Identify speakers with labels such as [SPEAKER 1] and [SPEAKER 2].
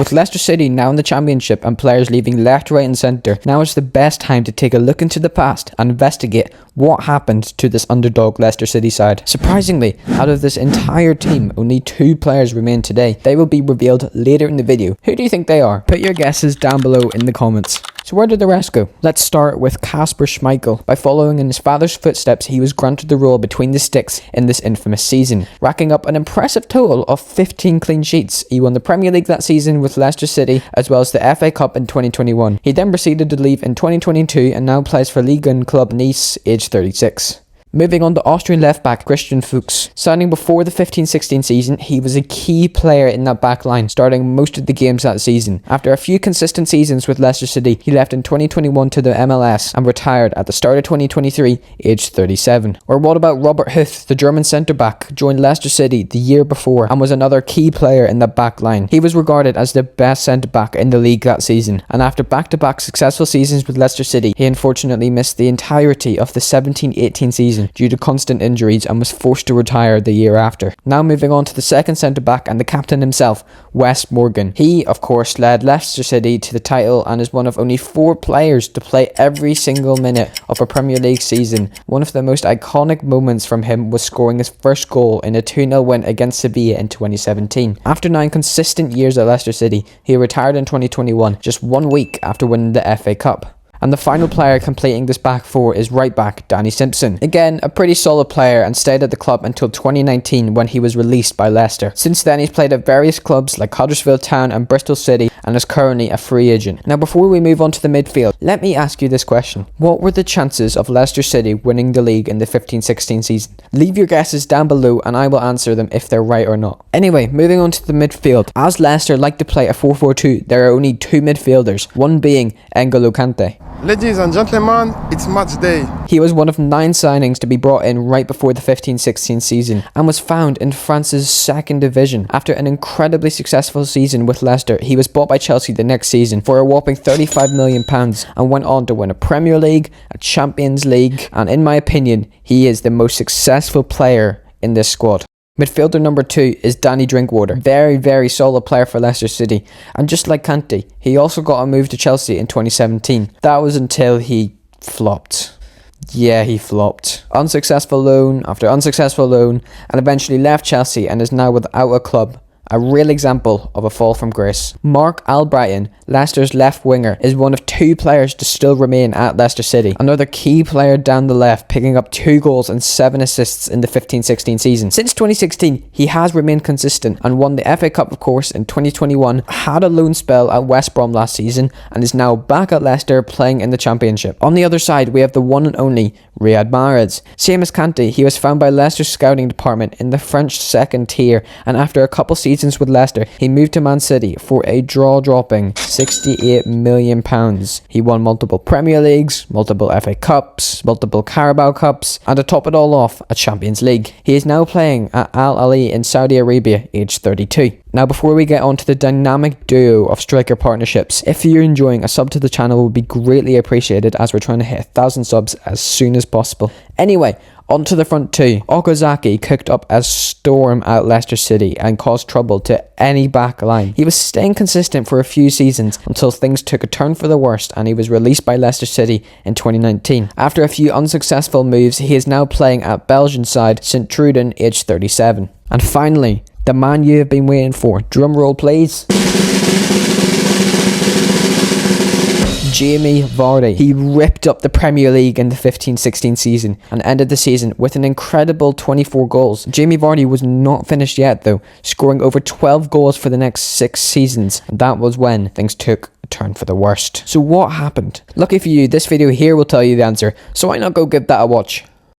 [SPEAKER 1] With Leicester City now in the Championship and players leaving left, right and centre, now is the best time to take a look into the past and investigate what happened to this underdog Leicester City side. Surprisingly, out of this entire team, only 2 players remain today. They will be revealed later in the video. Who do you think they are? Put your guesses down below in the comments. So where did the rest go? Let's start with Kasper Schmeichel. By following in his father's footsteps, he was granted the role between the sticks in this infamous season, racking up an impressive total of 15 clean sheets. He won the Premier League that season with Leicester City, as well as the FA Cup in 2021. He then proceeded to leave in 2022 and now plays for Ligue 1 club Nice, aged 36. Moving on to Austrian left-back Christian Fuchs. Signing before the 15-16 season, he was a key player in that back line, starting most of the games that season. After a few consistent seasons with Leicester City, he left in 2021 to the MLS and retired at the start of 2023, aged 37. Or what about Robert Huth, the German centre-back, joined Leicester City the year before and was another key player in the back line. He was regarded as the best centre-back in the league that season, and after back-to-back successful seasons with Leicester City, he unfortunately missed the entirety of the 17-18 season due to constant injuries and was forced to retire the year after. Now moving on to the second centre-back and the captain himself, Wes Morgan. He, of course, led Leicester City to the title and is one of only 4 players to play every single minute of a Premier League season. One of the most iconic moments from him was scoring his first goal in a 2-0 win against Sevilla in 2017. After 9 consistent years at Leicester City, he retired in 2021, just 1 week after winning the FA Cup. And the final player completing this back four is right back Danny Simpson. Again, a pretty solid player and stayed at the club until 2019 when he was released by Leicester. Since then, he's played at various clubs like Huddersfield Town and Bristol City and is currently a free agent. Now, before we move on to the midfield, let me ask you this question. What were the chances of Leicester City winning the league in the 15-16 season? Leave your guesses down below and I will answer them if they're right or not. Anyway, moving on to the midfield. As Leicester like to play a 4-4-2, there are only 2 midfielders, one being N'Golo Kante.
[SPEAKER 2] Ladies and gentlemen, it's match day.
[SPEAKER 1] He was one of 9 signings to be brought in right before the 15-16 season and was found in France's 2nd division. After an incredibly successful season with Leicester, he was bought by Chelsea the next season for a whopping £35 million and went on to win a Premier League, a Champions League, and in my opinion, he is the most successful player in this squad. Midfielder number 2 is Danny Drinkwater. Very solid player for Leicester City. And just like Kante, he also got a move to Chelsea in 2017. That was until he flopped. Yeah, he flopped. Unsuccessful loan after unsuccessful loan and eventually left Chelsea and is now without a club. A real example of a fall from grace. Mark Albrighton, Leicester's left winger, is one of 2 players to still remain at Leicester City. Another key player down the left, picking up 2 goals and 7 assists in the 15-16 season. Since 2016, he has remained consistent and won the FA Cup, of course, in 2021, had a loan spell at West Brom last season, and is now back at Leicester playing in the Championship. On the other side, we have the one and only Riyad Mahrez. Same as Kante, he was found by Leicester's scouting department in the French 2nd tier, and after a couple seasons with Leicester, he moved to Man City for a jaw-dropping £68 million. He won multiple Premier Leagues, multiple FA Cups, multiple Carabao Cups, and to top it all off, a Champions League. He is now playing at Al Ahly in Saudi Arabia, aged 32. Now, before we get on to the dynamic duo of striker partnerships, if you're enjoying, a sub to the channel would be greatly appreciated as we're trying to hit 1,000 subs as soon as possible. Anyway, on to the front 2. Okazaki cooked up a storm at Leicester City and caused trouble to any back line. He was staying consistent for a few seasons until things took a turn for the worst and he was released by Leicester City in 2019. After a few unsuccessful moves, he is now playing at Belgian side St. Truiden, aged 37. And finally, the man you have been waiting for. Drum roll, please. Jamie Vardy. He ripped up the Premier League in the 15-16 season and ended the season with an incredible 24 goals. Jamie Vardy was not finished yet though, scoring over 12 goals for the next 6 seasons, and that was when things took a turn for the worst. So what happened? Lucky for you, this video here will tell you the answer, so why not go give that a watch.